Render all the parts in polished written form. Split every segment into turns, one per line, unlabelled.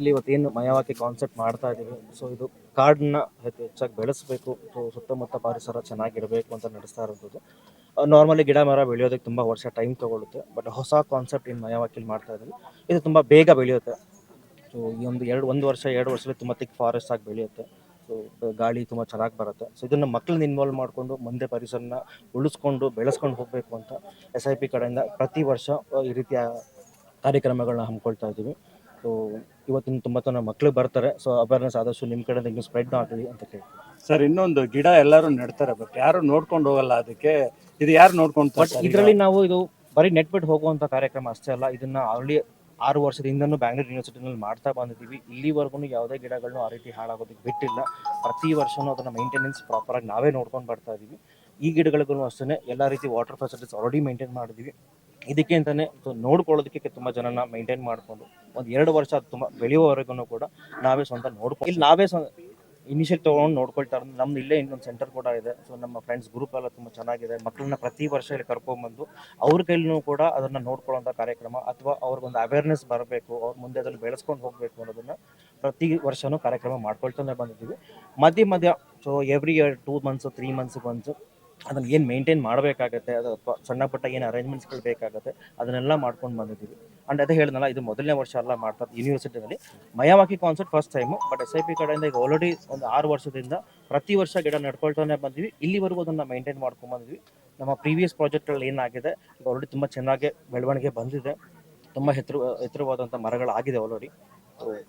ಇಲ್ಲಿ ಇವತ್ತೇನು ಮಯವಾಕಿ ಕಾನ್ಸೆಪ್ಟ್ ಮಾಡ್ತಾ ಇದ್ದೀವಿ. ಸೊ ಇದು ಕಾಡನ್ನ ಹೆಚ್ಚಾಗಿ ಬೆಳೆಸಬೇಕು, ಸೊ ಸುತ್ತಮುತ್ತ ಪರಿಸರ ಚೆನ್ನಾಗಿರಬೇಕು ಅಂತ ನಡೆಸ್ತಾ ಇರೋದು. ನಾರ್ಮಲಿ ಗಿಡ ಮರ ಬೆಳೆಯೋದಕ್ಕೆ ತುಂಬ ವರ್ಷ ಟೈಮ್ ತೊಗೊಳುತ್ತೆ, ಬಟ್ ಹೊಸ ಕಾನ್ಸೆಪ್ಟ್ ಏನು ಮಯವಾಕಿಲಿ ಮಾಡ್ತಾ ಇದ್ದೀವಿ ಇದು ತುಂಬ ಬೇಗ ಬೆಳೆಯುತ್ತೆ. ಸೊ ಈ ಒಂದು ವರ್ಷ 2 ವರ್ಷದಲ್ಲಿ ತುಂಬ ತಿಕ್ ಫಾರೆಸ್ಟ್ ಆಗಿ ಬೆಳೆಯುತ್ತೆ. ಸೊ ಗಾಳಿ ತುಂಬ ಚೆನ್ನಾಗಿ ಬರುತ್ತೆ. ಸೊ ಇದನ್ನು ಮಕ್ಕಳನ್ನ ಇನ್ವಾಲ್ವ್ ಮಾಡಿಕೊಂಡು ಮುಂದೆ ಪರಿಸರನ ಉಳಿಸ್ಕೊಂಡು ಬೆಳೆಸ್ಕೊಂಡು ಹೋಗಬೇಕು ಅಂತ SIP ಕಡೆಯಿಂದ ಪ್ರತಿ ವರ್ಷ ಈ ರೀತಿಯ ಕಾರ್ಯಕ್ರಮಗಳನ್ನ ಹಮ್ಮಿಕೊಳ್ತಾ ಇದ್ದೀವಿ. ಸೊ ಇವತ್ತಿನ ತುಂಬ ಜನ ಮಕ್ಕಳು ಬರ್ತಾರೆ. ಸೊ ಅವೇರ್ನೆಸ್ ಆದಷ್ಟು ನಿಮ್ಮ ಕಡೆಯಿಂದ ಇನ್ನೂ ಸ್ಪ್ರೆಡ್ ಆಗಲಿ ಅಂತ ಕೇಳಿ
ಸರ್. ಇನ್ನೊಂದು ಗಿಡ ಎಲ್ಲರೂ ನೆಡ್ತಾರೆ, ಬಟ್ ಯಾರು ನೋಡ್ಕೊಂಡು ಹೋಗಲ್ಲ. ಅದಕ್ಕೆ ಇದು ಯಾರು ನೋಡ್ಕೊಂಡು?
ಬಟ್ ಇದರಲ್ಲಿ ನಾವು ಇದು ಬರೀ ನೆಟ್ ಬಿಟ್ಟು ಹೋಗುವಂಥ ಕಾರ್ಯಕ್ರಮ ಅಷ್ಟೇ ಅಲ್ಲ, ಇದನ್ನ ಆಲ್ರೆಡಿ 6 ವರ್ಷದಿಂದನೂ ಬ್ಯಾಂಗ್ಳೂರ್ ಯೂನಿವರ್ಸಿಟಿನಲ್ಲಿ ಮಾಡ್ತಾ ಬಂದಿದ್ದೀವಿ. ಇಲ್ಲಿವರೆಗೂ ಯಾವುದೇ ಗಿಡಗಳನ್ನು ಆ ರೀತಿ ಹಾಳಾಗೋದಕ್ಕೆ ಬಿಟ್ಟಿಲ್ಲ. ಪ್ರತಿ ವರ್ಷವೂ ಅದನ್ನು ಮೇಂಟೆನೆನ್ಸ್ ಪ್ರಾಪರಾಗಿ ನಾವೇ ನೋಡ್ಕೊಂಡು ಬರ್ತಾ ಇದ್ದೀವಿ. ಈ ಗಿಡಗಳಿಗೂ ಅಷ್ಟೇ ಎಲ್ಲ ರೀತಿ ವಾಟರ್ ಫೆಸಿಲಿಟೀಸ್ ಆಲ್ರೆಡಿ ಮೇಂಟೈನ್ ಮಾಡಿದ್ದೀವಿ. ಇದಕ್ಕೆ ಅಂತಲೇ ನೋಡ್ಕೊಳ್ಳೋದಕ್ಕೆ ತುಂಬ ಜನನ ಮೇಂಟೈನ್ ಮಾಡಿಕೊಂಡು 1-2 ವರ್ಷ ಅದು ತುಂಬ ಬೆಳೆಯುವವರೆಗೂ ಕೂಡ ನಾವೇ ಸ್ವಂತ ನೋಡ್ಕೊಂಡು ಇಲ್ಲಿ ನಾವೇ ಇನಿಷಿಯೇಟ್ ತೊಗೊಂಡು ನೋಡ್ಕೊಳ್ತಾ ಇರೋದು. ನಮ್ದು ಇಲ್ಲೇ ಇನ್ನೊಂದು ಸೆಂಟರ್ ಕೂಡ ಇದೆ. ಸೊ ನಮ್ಮ ಫ್ರೆಂಡ್ಸ್ ಗ್ರೂಪ್ ಎಲ್ಲ ತುಂಬ ಚೆನ್ನಾಗಿದೆ. ಮಕ್ಕಳನ್ನ ಪ್ರತಿ ವರ್ಷ ಇಲ್ಲಿ ಕರ್ಕೊಂಡ್ಬಂದು ಅವ್ರ ಕೈಲೂ ಕೂಡ ಅದನ್ನು ನೋಡ್ಕೊಳ್ಳೋಂಥ ಕಾರ್ಯಕ್ರಮ ಅಥವಾ ಅವ್ರಿಗೊಂದು ಅವೇರ್ನೆಸ್ ಬರಬೇಕು, ಅವ್ರ ಮುಂದೆ ಅದನ್ನು ಬೆಳೆಸ್ಕೊಂಡು ಹೋಗಬೇಕು ಅನ್ನೋದನ್ನು ಪ್ರತಿ ವರ್ಷವೂ ಕಾರ್ಯಕ್ರಮ ಮಾಡ್ಕೊಳ್ತಾನೆ ಬಂದಿದ್ದೀವಿ. ಮಧ್ಯ ಸೊ ಎವ್ರಿ ಇಯರ್ 2 ಮಂತ್ಸು 3 ಮಂತ್ಸಿಗೆ ಒಂದು ಅದನ್ನು ಏನು ಮೇಂಟೈನ್ ಮಾಡಬೇಕಾಗತ್ತೆ, ಅದು ಸಣ್ಣ ಪುಟ್ಟ ಏನು ಅರೇಂಜ್ಮೆಂಟ್ಸ್ಗಳು ಬೇಕಾಗುತ್ತೆ ಅದನ್ನೆಲ್ಲ ಮಾಡ್ಕೊಂಡು ಬಂದಿದ್ದೀವಿ. ಆ್ಯಂಡ್ ಅದೇ ಹೇಳಿದ್ನಲ್ಲ, ಇದು ಮೊದಲನೇ ವರ್ಷ ಅಲ್ಲ ಮಾಡ್ತಾ ಯೂನಿವರ್ಸಿಟಿನಲ್ಲಿ ಮಯವಾಕಿ concept first time. But SIP ಕಡೆಯಿಂದ ಈಗ ಆಲ್ರೆಡಿ ಒಂದು 6 ವರ್ಷದಿಂದ ಪ್ರತಿ ವರ್ಷ ಗಿಡ ನಡ್ಕೊಳ್ತಾನೆ ಬಂದಿವಿ. ಇಲ್ಲಿವರೆಗೂ ಅದನ್ನು ಮೇಂಟೈನ್ ಮಾಡ್ಕೊಂಡು ಬಂದಿದ್ವಿ. ನಮ್ಮ ಪ್ರೀವಿಯಸ್ ಪ್ರಾಜೆಕ್ಟ್ಗಳಲ್ಲಿ ಏನಾಗಿದೆ ಈಗ ಆಲ್ರೆಡಿ ತುಂಬ ಚೆನ್ನಾಗಿ ಬೆಳವಣಿಗೆ ಬಂದಿದೆ. ತುಂಬ ಎತ್ತರವಾದಂಥ ಮರಗಳಾಗಿದೆ ಆಲ್ರೆಡಿ.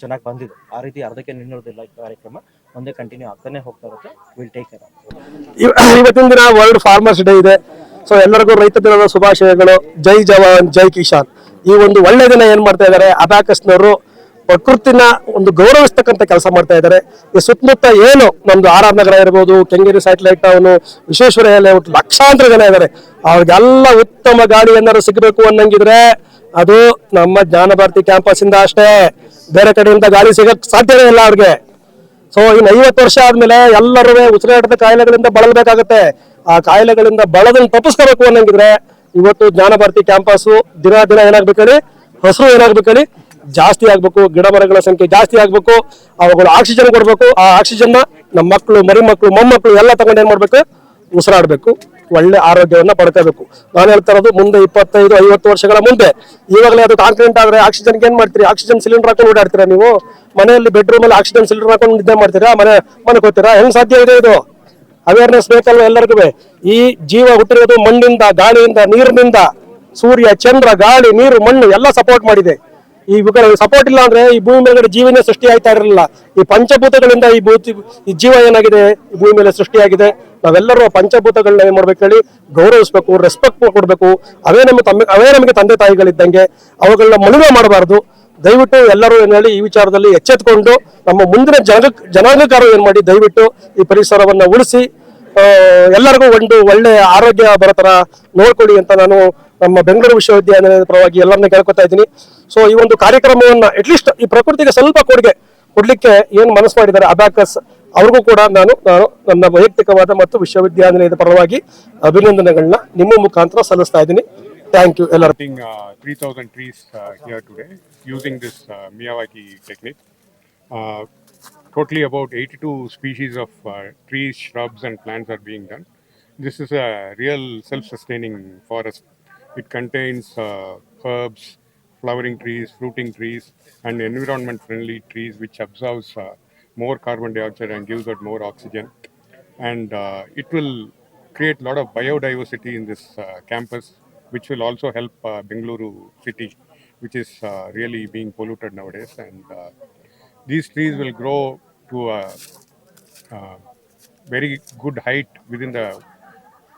ಚೆನ್ನಾಗಿ ಬಂದಿದೆ. ಆ ರೀತಿ ಅರ್ಧಕ್ಕೆ ನಿಲ್ಲೋದಿಲ್ಲ. ಈ ಕಾರ್ಯಕ್ರಮ ಮುಂದೆ ಕಂಟಿನ್ಯೂ ಆಗ್ತಾನೆ ಹೋಗ್ತಾ ಇರುತ್ತೆ. Will take care.
ಇವತ್ತಿನ ದಿನ ವರ್ಲ್ಡ್ ಫಾರ್ಮರ್ಸ್ ಡೇ ಇದೆ. ಸೊ ಎಲ್ಲರಿಗೂ ರೈತ ದಿನದ ಶುಭಾಶಯಗಳು. ಜೈ ಜವಾನ್ ಜೈ ಕಿಸಾನ್. ಈ ಒಂದು ಒಳ್ಳೆ ದಿನ ಏನ್ ಮಾಡ್ತಾ ಇದ್ದಾರೆ, ಅಬ್ಯಾಕಸ್ನವರು ಪ್ರಕೃತಿನ ಒಂದು ಗೌರವಿಸ್ತಕ್ಕಂಥ ಕೆಲಸ ಮಾಡ್ತಾ ಇದ್ದಾರೆ. ಈ ಸುತ್ತಮುತ್ತ ಏನು ನಮ್ದು RR ನಗರ ಇರ್ಬೋದು, Kengeri satellite town, Visvesvaraya layout, ಲಕ್ಷಾಂತರ ಜನ ಇದ್ದಾರೆ. ಅವ್ರಿಗೆಲ್ಲ ಉತ್ತಮ ಗಾಳಿ ಏನಾದ್ರು ಸಿಗಬೇಕು ಅನ್ನಂಗಿದ್ರೆ ಅದು ನಮ್ಮ ಜ್ಞಾನ ಭಾರತಿ ಕ್ಯಾಂಪಸ್ ಇಂದ ಅಷ್ಟೇ. ಬೇರೆ ಕಡೆಯಿಂದ ಗಾಳಿ ಸಿಗಕ್ ಸಾಧ್ಯನೇ ಇಲ್ಲ ಅವ್ರಿಗೆ. ಸೊ ಇನ್ನು 50 ವರ್ಷ ಆದ್ಮೇಲೆ ಎಲ್ಲರೂ ಉಸಿರಾಟದ ಕಾಯಿಲೆಗಳಿಂದ ಬಳಲ್ಬೇಕಾಗತ್ತೆ. ಆ ಕಾಯಿಲೆಗಳಿಂದ ಬಳದನ್ನು ತಪ್ಪಿಸ್ಕೋಬೇಕು ಅನ್ನಂಗಿದ್ರೆ ಇವತ್ತು ಜ್ಞಾನ ಭಾರತಿ ಕ್ಯಾಂಪಸ್ ದಿನ ಏನಾಗ್ಬೇಕು ಹೇಳಿ, ಹಸಿರು ಏನಾಗ್ಬೇಕು ಹೇಳಿ, ಜಾಸ್ತಿ ಆಗ್ಬೇಕು. ಗಿಡ ಮರಗಳ ಸಂಖ್ಯೆ ಜಾಸ್ತಿ ಆಗ್ಬೇಕು. ಅವುಗಳು ಆಕ್ಸಿಜನ್ ಕೊಡ್ಬೇಕು. ಆ ಆಕ್ಸಿಜನ್ ನಮ್ಮ ಮಕ್ಕಳು, ಮರಿ ಮಕ್ಕಳು, ಮೊಮ್ಮಕ್ಕಳು ಎಲ್ಲ ತಗೊಂಡು ಏನ್ ಮಾಡ್ಬೇಕು, ಉಸಿರಾಡ್ಬೇಕು, ಒಳ್ಳೆ ಆರೋಗ್ಯವನ್ನ ಪಡ್ಕೋಬೇಕು. ನಾನು ಹೇಳ್ತಾ ಇರೋದು ಮುಂದೆ 25-50 ವರ್ಷಗಳ ಮುಂದೆ. ಇವಾಗಲೇ ಅದು ಕಾನ್ಫಿಡೆಂಟ್ ಆದ್ರೆ ಆಕ್ಸಿಜನ್ಗೆ ಏನ್ ಮಾಡ್ತೀರಿ? ಆಕ್ಸಿಜನ್ ಸಿಲಿಂಡರ್ ಹಾಕೊಂಡು ಓಡಾಡ್ತೀರಾ ನೀವು? ಮನೆಯಲ್ಲಿ ಬೆಡ್ರೂಮ್ ಅಲ್ಲಿ ಆಕ್ಸಿಜನ್ ಸಿಲಿಂಡರ್ ಹಾಕೊಂಡು ನಿದ್ದೆ ಮಾಡ್ತೀರಾ? ಮನೆ ಹೋಗ್ತೀರಾ? ಹೆಂಗ್ ಸಾಧ್ಯ ಇದೆ ಇದು? ಅವೇರ್ನೆಸ್ ಬೇಕಲ್ವ ಎಲ್ಲರಿಗೂ. ಈ ಜೀವ ಹುಟ್ಟಿರೋದು ಮಣ್ಣಿಂದ, ಗಾಳಿಯಿಂದ, ನೀರಿನಿಂದ. ಸೂರ್ಯ, ಚಂದ್ರ, ಗಾಳಿ, ನೀರು, ಮಣ್ಣು ಎಲ್ಲ ಸಪೋರ್ಟ್ ಮಾಡಿದೆ. ಈ ಸಪೋರ್ಟ್ ಇಲ್ಲ ಅಂದ್ರೆ ಈ ಭೂಮಿ ಮೇಲ್ಗಡೆ ಜೀವನೇ ಸೃಷ್ಟಿ ಆಯ್ತಾ ಇರಲಿಲ್ಲ. ಈ ಪಂಚಭೂತಗಳಿಂದ ಈ ಜೀವ ಏನಾಗಿದೆ, ಈ ಭೂಮಿ ಮೇಲೆ ಸೃಷ್ಟಿಯಾಗಿದೆ. ನಾವೆಲ್ಲರೂ ಪಂಚಭೂತಗಳನ್ನ ಏನ್ ಮಾಡ್ಬೇಕು ಹೇಳಿ, ಗೌರವಿಸ್ಬೇಕು, ರೆಸ್ಪೆಕ್ಟ್ ಕೊಡ್ಬೇಕು. ಅವೇ ನಮಗೆ ತಂದೆ ತಾಯಿಗಳಿದ್ದಂಗೆ. ಅವುಗಳನ್ನ ಮನುವೆ ಮಾಡಬಾರ್ದು. ದಯವಿಟ್ಟು ಎಲ್ಲರೂ ಏನ್ ಹೇಳಿ ಈ ವಿಚಾರದಲ್ಲಿ ಎಚ್ಚೆತ್ಕೊಂಡು ನಮ್ಮ ಮುಂದಿನ ಜನಾಂಗಕಾರ ಏನ್ ಮಾಡಿ ದಯವಿಟ್ಟು ಈ ಪರಿಸರವನ್ನ ಉಳಿಸಿ ಎಲ್ಲರಿಗೂ ಒಂದು ಒಳ್ಳೆ ಆರೋಗ್ಯ ಬರೋ ತರ ನೋಡ್ಕೊಳ್ಳಿ ಅಂತ ನಾನು ನಮ್ಮ ಬೆಂಗಳೂರು ವಿಶ್ವವಿದ್ಯಾಲಯದ ಪರವಾಗಿ ಎಲ್ಲರನ್ನ ಕೇಳ್ಕೊತಾ ಇದ್ದೀನಿ. ಸೊ ಈ ಒಂದು ಕಾರ್ಯಕ್ರಮವನ್ನ ಅಟ್ಲೀಸ್ಟ್ ಈ ಪ್ರಕೃತಿಗೆ ಸ್ವಲ್ಪ ಕೊಡುಗೆ ಕೊಡ್ಲಿಕ್ಕೆ ಏನ್ ಮನಸ್ಸು ಮಾಡಿದ್ದಾರೆ ಅಬ್ಯಾಕಸ್, ಅವ್ರಿಗೂ ಕೂಡ ನಾನು ನನ್ನ ವೈಯಕ್ತಿಕವಾದ ಮತ್ತು ವಿಶ್ವವಿದ್ಯಾಲಯದ ಪರವಾಗಿ ಅಭಿನಂದನೆಗಳನ್ನ ನಿಮ್ಮ ಮುಖಾಂತರ ಸಲ್ಲಿಸ್ತಾ ಇದ್ದೀನಿ. ಥ್ಯಾಂಕ್ ಯು ಎಲ್ಲರೂ.
3,000 trees here today using this Miyawaki technique. Totally about 82 species of trees, shrubs and plants are being done. This is a real self-sustaining forest. It contains herbs, flowering trees, fruiting trees and environment-friendly trees which absorbs more carbon dioxide and gives out more oxygen. And it will create a lot of biodiversity in this campus, which will also help Bengaluru city, which is really being polluted nowadays. And these trees will grow to a very good height within the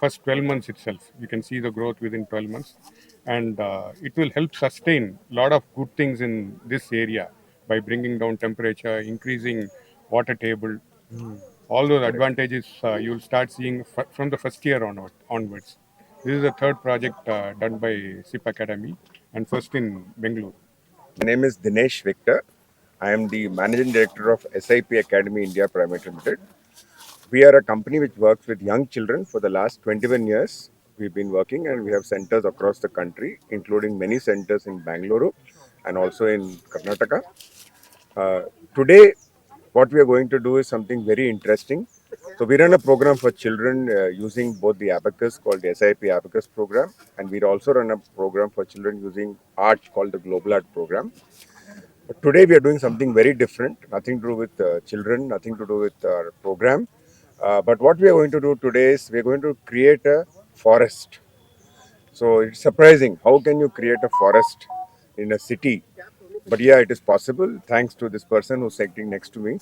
first 12 months itself. You can see the growth within 12 months. And it will help sustain a lot of good things in this area by bringing down temperature, increasing water table. All those advantages you'll start seeing from the first year onwards. This is the third project done by SIP Academy and first in Bengaluru.
My name is Dinesh Victor. I am the Managing Director of SIP Academy India Private Limited. We are a company which works with young children for the last 21 years. We've been working and we have centers across the country, including many centers in Bengaluru and also in Karnataka. Today, what we are going to do is something very interesting. So we run a program for children using both the Abacus called the SIP Abacus program, and we also run a program for children using art called the Global Art program. But today we are doing something very different, nothing to do with children, nothing to do with our program. But what we are going to do today is we are going to create a forest. So it's surprising. How can you create a forest in a city? But yeah, it is possible thanks to this person who's sitting next to me.